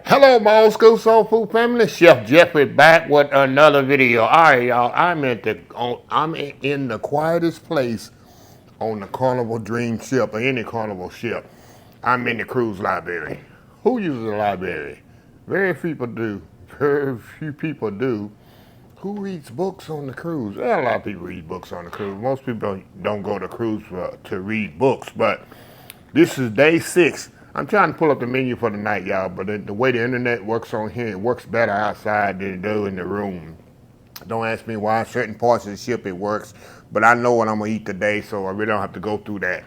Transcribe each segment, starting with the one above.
Hello, my old school soul food family. Chef Jeffrey back with another video. All right, y'all. I'm in the quietest place on the Carnival Dream ship or any Carnival ship. I'm in the cruise library. Who uses the library? Very few people do. Very few people do. Who reads books on the cruise? Well, a lot of people read books on the cruise. Most people don't go to cruise to read books, but this is day 6. I'm trying to pull up the menu for the night, y'all, but the way the internet works on here, it works better outside than it do in the room. Don't ask me why certain parts of the ship it works, but I know what I'm gonna eat today, so I really don't have to go through that.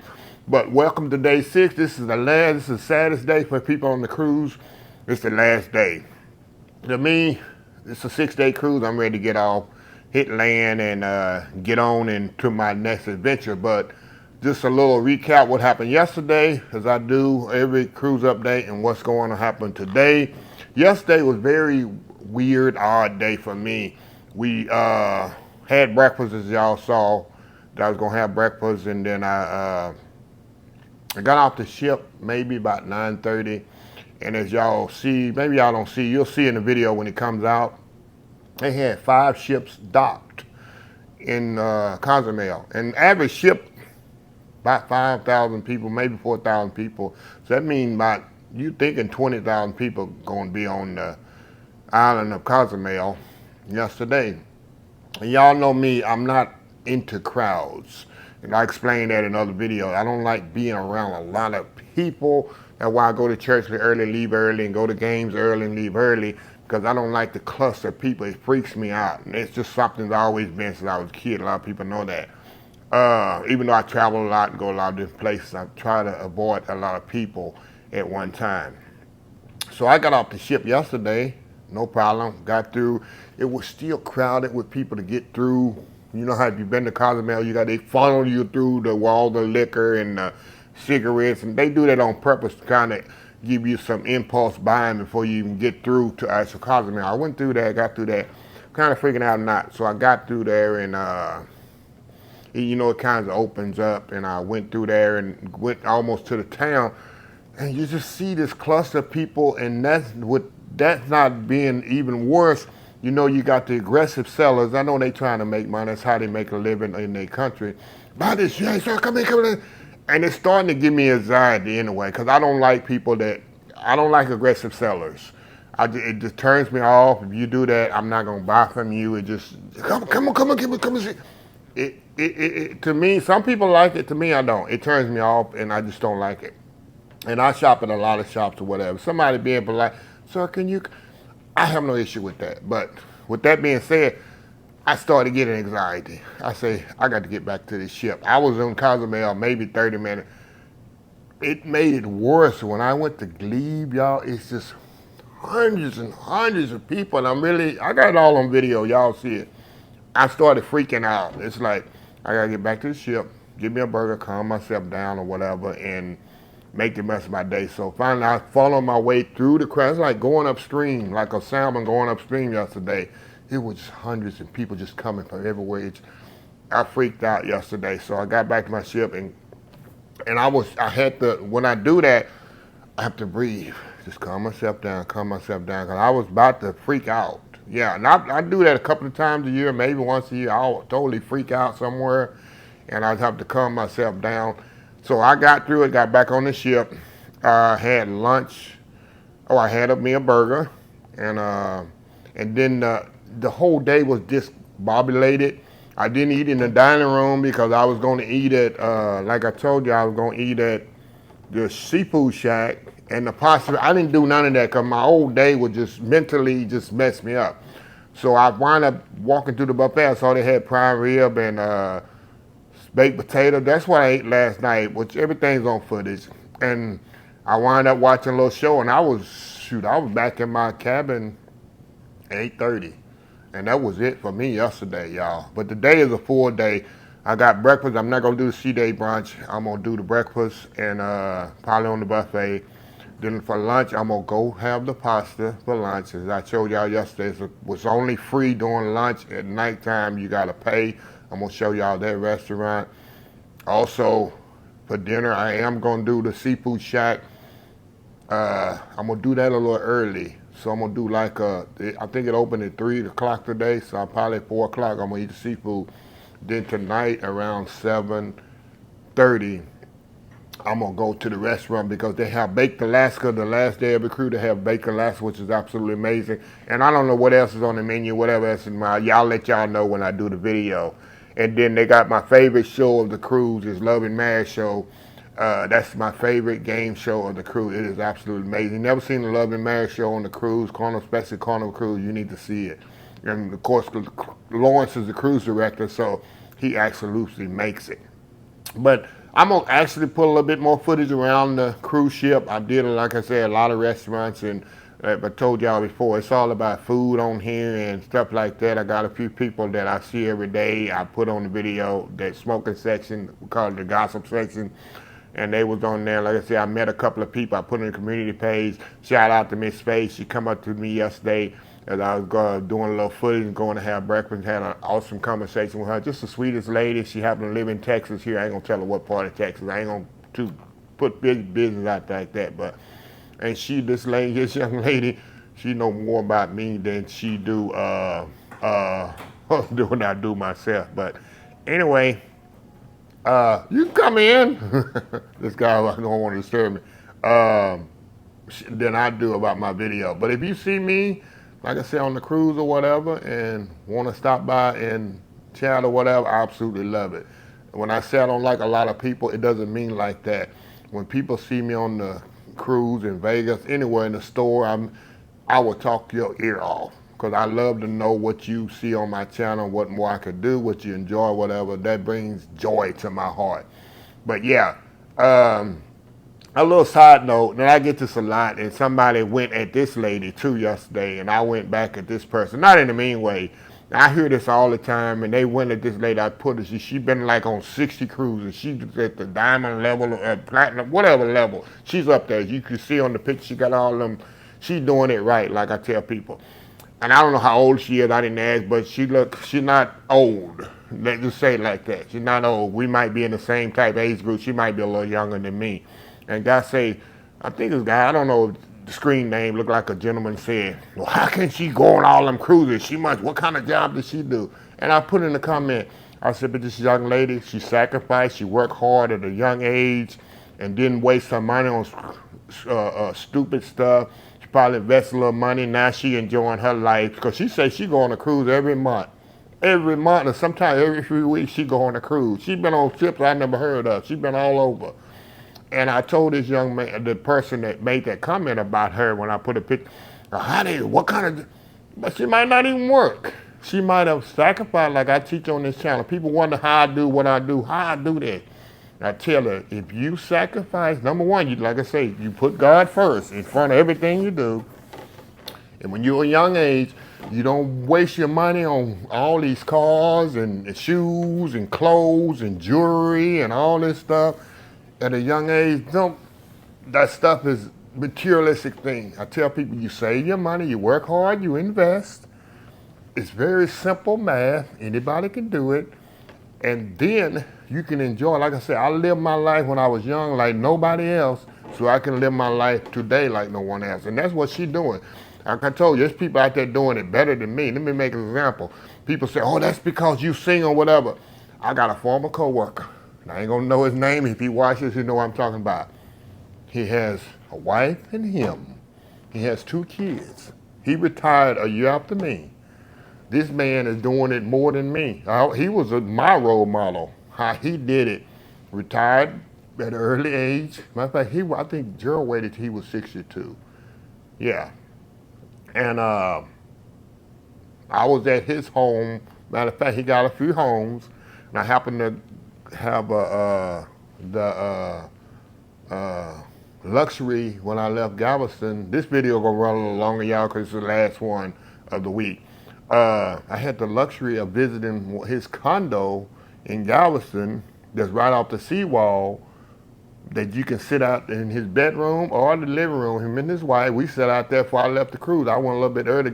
But welcome to day 6. This is the saddest day for people on the cruise. It's the last day. To me, it's a 6-day cruise. I'm ready to get off, hit land, and get on into my next adventure. But just a little recap what happened yesterday, as I do every cruise update and what's going to happen today. Yesterday was very weird, odd day for me. We had breakfast, as y'all saw. That I was gonna have breakfast, and then I got off the ship maybe about 9:30. And as y'all see, maybe y'all don't see, you'll see in the video when it comes out, they had 5 ships docked in Cozumel. And average ship, about 5,000 people, maybe 4,000 people. So that means about, you thinking 20,000 people going to be on the island of Cozumel yesterday. And y'all know me, I'm not into crowds. And I explained that in other videos. I don't like being around a lot of people. That's why I go to church early, leave early, and go to games early and leave early, because I don't like the cluster of people. It freaks me out. And it's just something that's always been since I was a kid. A lot of people know that. Even though I travel a lot and go a lot of different places, I try to avoid a lot of people at one time. So I got off the ship yesterday, no problem, got through. It was still crowded with people to get through. You know how if you've been to Cozumel, they funnel you through all the liquor and the cigarettes, and they do that on purpose to kind of give you some impulse buying before you even get through to actual Cozumel. I went through there, got through there, kind of freaking out not. So I got through there, and it kind of opens up, and I went through there and went almost to the town, and you just see this cluster of people, and that's not being even worse. You got the aggressive sellers. I know they trying to make money. That's how they make a living in their country. Buy this, yeah, so come in. And it's starting to give me anxiety anyway, because I don't like aggressive sellers. It just turns me off. If you do that, I'm not gonna buy from you. It just come on. To me, some people like it. To me, I don't. It turns me off, and I just don't like it. And I shop at a lot of shops or whatever. Somebody being polite, sir, can you? I have no issue with that. But with that being said, I started getting anxiety. I say, I got to get back to this ship. I was in Cozumel maybe 30 minutes. It made it worse when I went to leave, y'all. It's just hundreds and hundreds of people, and I got it all on video. Y'all see it. I started freaking out. It's like, I got to get back to the ship, give me a burger, calm myself down or whatever, and make the rest of my day. So finally, I followed my way through the crowd. It's like going upstream, like a salmon going upstream yesterday. It was just hundreds of people just coming from everywhere. I freaked out yesterday. So I got back to my ship, and when I do that, I have to breathe. Just calm myself down, because I was about to freak out. Yeah, and I do that a couple of times a year, maybe once a year. I'll totally freak out somewhere, and I'd have to calm myself down. So I got through it, got back on the ship, had lunch. I had me a burger, and then the whole day was discombobulated. I didn't eat in the dining room because I was going to eat at, like I told you, I was going to eat at the seafood shack, and the pasta. I didn't do none of that because my whole day would just mentally just mess me up. So I wound up walking through the buffet. I saw they had prime rib and baked potato. That's what I ate last night, which everything's on footage. And I wound up watching a little show, and I was back in my cabin at 8:30. And that was it for me yesterday, y'all. But today is a full day. I got breakfast. I'm not going to do the C-Day brunch. I'm going to do the breakfast and probably on the buffet. Then for lunch, I'm going to go have the pasta for lunch. As I showed y'all yesterday, it was only free during lunch. At nighttime, you got to pay. I'm going to show y'all that restaurant. Also, for dinner, I am going to do the seafood shack. I'm gonna do that a little early. So I'm gonna do like I think it opened at 3 o'clock today. So I'm probably at 4 o'clock. I'm gonna eat the seafood. Then tonight around 7:30, I'm gonna go to the restaurant because they have baked Alaska. The last day of the cruise, they have baked Alaska, which is absolutely amazing. And I don't know what else is on the menu, whatever else is my. Y'all let y'all know when I do the video. And then they got my favorite show of the cruise is Love and Mad Show. That's my favorite game show of the cruise. It is absolutely amazing. Never seen the Love and Marriage show on the cruise, Carnival, especially Carnival Cruise. You need to see it. And of course, Lawrence is the cruise director, so he absolutely makes it. But I'm gonna actually put a little bit more footage around the cruise ship. I did, like I said, a lot of restaurants, and I told y'all before, it's all about food on here and stuff like that. I got a few people that I see every day. I put on the video, that smoking section, we call it the gossip section. And they was on there. Like I said, I met a couple of people. I put in the community page. Shout out to Miss Faye. She come up to me yesterday as I was doing a little footage and going to have breakfast. Had an awesome conversation with her. Just the sweetest lady. She happened to live in Texas here. I ain't gonna tell her what part of Texas. I ain't gonna put big business out like that. But and this young lady, she know more about me than she do when I do myself. But anyway. You can come in. This guy don't want to disturb me. Than I do about my video. But if you see me, like I said, on the cruise or whatever, and want to stop by and chat or whatever, I absolutely love it. When I say I don't like a lot of people, it doesn't mean like that. When people see me on the cruise in Vegas, anywhere in the store, I will talk your ear off. Because I love to know what you see on my channel, what more I could do, what you enjoy, whatever. That brings joy to my heart. But yeah, a little side note, and I get this a lot, and somebody went at this lady too yesterday, and I went back at this person, not in a mean way. I hear this all the time, and they went at this lady. I put her, she been like on 60 cruises. She's at the diamond level, platinum, whatever level. She's up there. You can see on the picture, she got all them. She's doing it right, like I tell people. And I don't know how old she is, I didn't ask, but she's not old. Let's just say it like that. She's not old. We might be in the same type age group. She might be a little younger than me. And guy say, I think this guy, I don't know the screen name, looked like a gentleman said, well, how can she go on all them cruises? What kind of job does she do? And I put in the comment, I said, but this young lady, she sacrificed, she worked hard at a young age and didn't waste her money on stupid stuff. Probably invest a little money. Now she enjoying her life because she says she go on a cruise every month. Every month, or sometimes every few weeks, she go on a cruise. She been on ships I never heard of. She been all over. And I told this young man, the person that made that comment about her when I put a picture, but she might not even work. She might have sacrificed like I teach on this channel. People wonder how I do what I do, how I do this. I tell her, if you sacrifice, number one, like I say, you put God first in front of everything you do. And when you're a young age, you don't waste your money on all these cars and shoes and clothes and jewelry and all this stuff. At a young age, that stuff is materialistic thing. I tell people, you save your money, you work hard, you invest. It's very simple math. Anybody can do it. And then you can enjoy, like I said, I lived my life when I was young like nobody else, so I can live my life today like no one else. And that's what she's doing. Like I told you, there's people out there doing it better than me. Let me make an example. People say, oh, that's because you sing or whatever. I got a former coworker. I ain't gonna know his name. If he watches, he know what I'm talking about. He has a wife and him. He has 2 kids. He retired a year after me. This man is doing it more than me. He was my role model. How he did it. Retired at an early age. Matter of fact, I think Gerald waited till he was 62. Yeah. And I was at his home. Matter of fact, he got a few homes. And I happened to have the luxury when I left Galveston. This video gonna run a little longer, y'all, because it's the last one of the week. I had the luxury of visiting his condo in Galveston that's right off the seawall that you can sit out in his bedroom or the living room. Him and his wife, we sat out there before I left the cruise. I went a little bit early,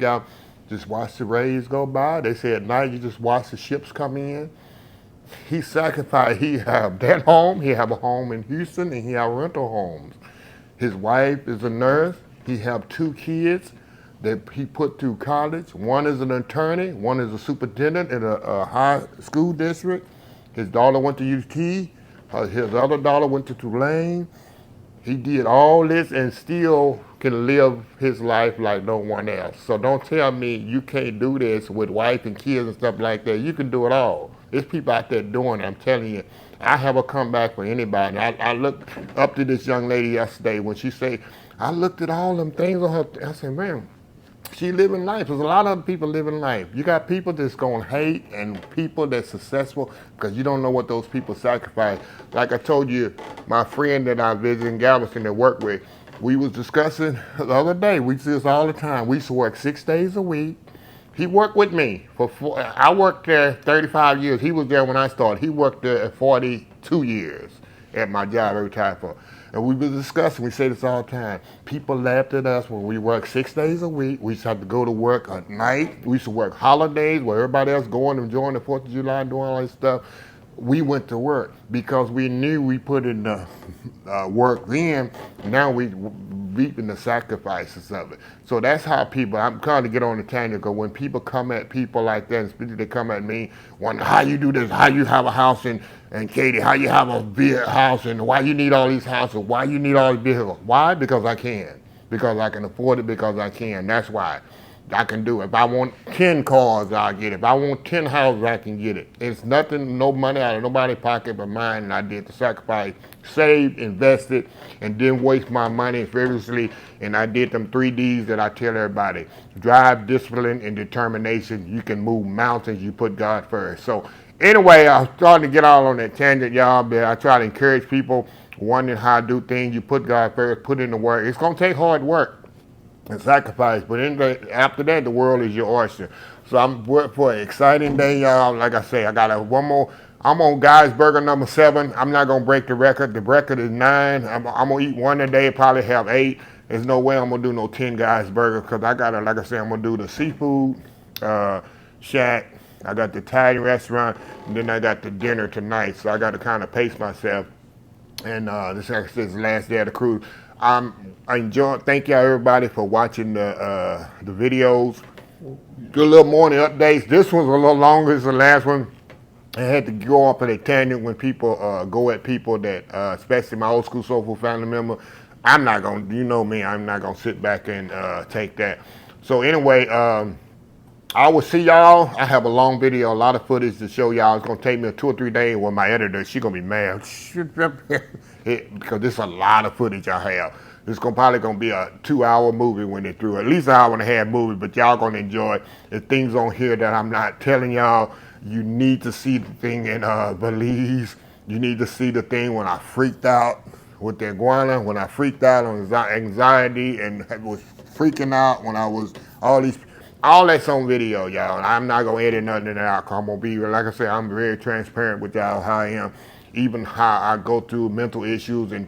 just watch the rays go by. They say at night you just watch the ships come in. He sacrificed, he have that home, he have a home in Houston, and he have rental homes. His wife is a nurse. He have 2 kids that he put through college. One is an attorney. One is a superintendent in a high school district. His daughter went to UT. His other daughter went to Tulane. He did all this and still can live his life like no one else. So don't tell me you can't do this with wife and kids and stuff like that. You can do it all. There's people out there doing it. I'm telling you. I have a comeback for anybody. I looked up to this young lady yesterday when she said, I looked at all them things on her. I said, man, she living life. There's a lot of other people living life. You got people that's going to hate and people that's successful because you don't know what those people sacrifice. Like I told you, my friend that I visited in Galveston that worked with, we was discussing the other day. We see this all the time. We used to work 6 days a week. He worked with me for I worked there 35 years. He was there when I started. He worked there at 42 years at my job every time for. And we were discussing, we say this all the time. People laughed at us when we worked 6 days a week. We used to have to go to work at night. We used to work holidays where everybody else going and enjoying the 4th of July and doing all this stuff. We went to work because we knew we put in the work then. Now we reaping the sacrifices of it. So that's how people, I'm trying to get on the tangent because when people come at people like that, especially they come at me, wonder how you do this, how you have a house in Katy, how you have a house and why you need all these houses, why you need all these vehicles. Why? Because I can. Because I can afford it, because I can. That's why. I can do it. If I want 10 cars, I'll get it. If I want 10 houses, I can get it. It's nothing, no money out of nobody's pocket but mine, and I did the sacrifice. Saved, invested, and didn't waste my money frivolously, and I did them 3 Ds that I tell everybody. Drive, discipline, and determination. You can move mountains, you put God first. So anyway, I'm starting to get all on that tangent, y'all, but I try to encourage people wondering how to do things. You put God first, put in the work. It's going to take hard work and sacrifice, but after that, the world is your oyster. So I'm for an exciting day, y'all. Like I say, I got one more. I'm on Guy's Burger number 7. I'm not gonna break the record. The record is 9. I'm gonna eat one a day, probably have 8. There's no way I'm gonna do no 10 Guy's Burger because I gotta, like I say, I'm gonna do the seafood shack. I got the Italian restaurant, and then I got the dinner tonight. So I got to kind of pace myself. And this is the last day of the cruise. I enjoy. Thank y'all everybody for watching the videos. Do a little morning updates. This one's a little longer than the last one. I had to go off of a tangent when people go at people that, especially my old school soul food family member. I'm not gonna, you know me, I'm not gonna sit back and take that. So anyway, I will see y'all. I have a long video, a lot of footage to show y'all. It's gonna take me 2 or 3 days with my editor. She's gonna be mad because there's a lot of footage I have. It's probably gonna be a 2-hour movie when they're through. At least an hour and a half movie, but y'all gonna enjoy it. There's things on here that I'm not telling y'all. You need to see the thing in Belize. You need to see the thing when I freaked out with the iguana, when I freaked out on anxiety and was freaking out when I was all that's on video, y'all. I'm not gonna edit nothing of that out. I'm gonna be, like I said, I'm very transparent with y'all how I am, even how I go through mental issues and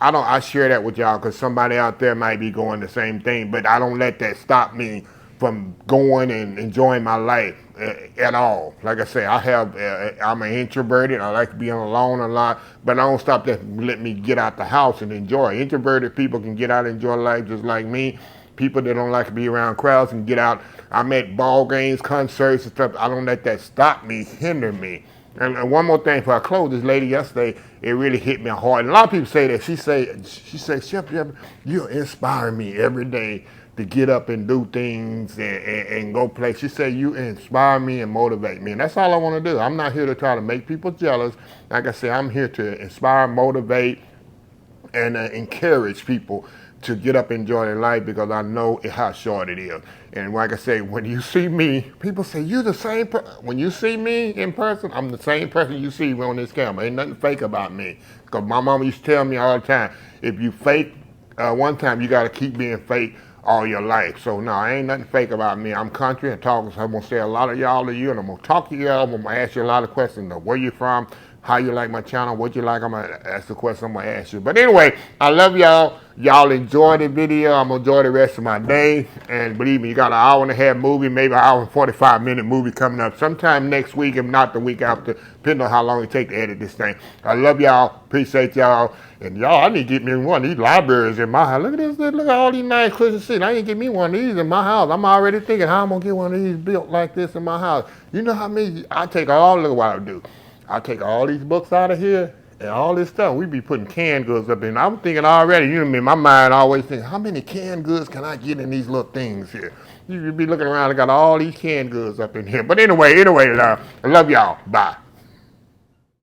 I share that with y'all because somebody out there might be going the same thing, but I don't let that stop me from going and enjoying my life at all. Like I say, I'm an introverted. I like to be alone a lot, but I don't stop that from letting me get out the house and enjoy. Introverted people can get out and enjoy life just like me. People that don't like to be around crowds and get out. I'm at ball games, concerts and stuff. I don't let that stop me, hinder me. And one more thing before I close, this lady yesterday, it really hit me hard. And a lot of people say that. She say, Chef, you inspire me every day to get up and do things and go play. She said, you inspire me and motivate me. And that's all I want to do. I'm not here to try to make people jealous. Like I said, I'm here to inspire, motivate, and encourage people to get up and enjoy their life because I know how short it is. And like I say, when you see me, people say, you're the same when you see me in person, I'm the same person you see on this camera. Ain't nothing fake about me. Because my mama used to tell me all the time, if you fake one time, you got to keep being fake all your life. So no, ain't nothing fake about me. I'm country and talking, so I'm going to say a lot of y'all to you, and I'm going to talk to y'all. I'm going to ask you a lot of questions of where you from, how you like my channel, what you like. I'm going to ask the question I'm going to ask you. But anyway, I love y'all. Y'all enjoy the video. I'm going to enjoy the rest of my day. And believe me, you got an hour and a half movie, maybe an hour and 45-minute movie coming up sometime next week, if not the week after, depending on how long it takes to edit this thing. I love y'all. Appreciate y'all. And y'all, I need to get me one of these libraries in my house. Look at this. Look at all these nice Christian seats. I need to get me one of these in my house. I'm already thinking how I'm going to get one of these built like this in my house. You know how many, I take all, look at what I do. I take all these books out of here and all this stuff. We be putting canned goods up in. I'm thinking already, you know, in my mind, I always think, how many canned goods can I get in these little things here? You be looking around, I got all these canned goods up in here. But anyway, I love y'all. Bye.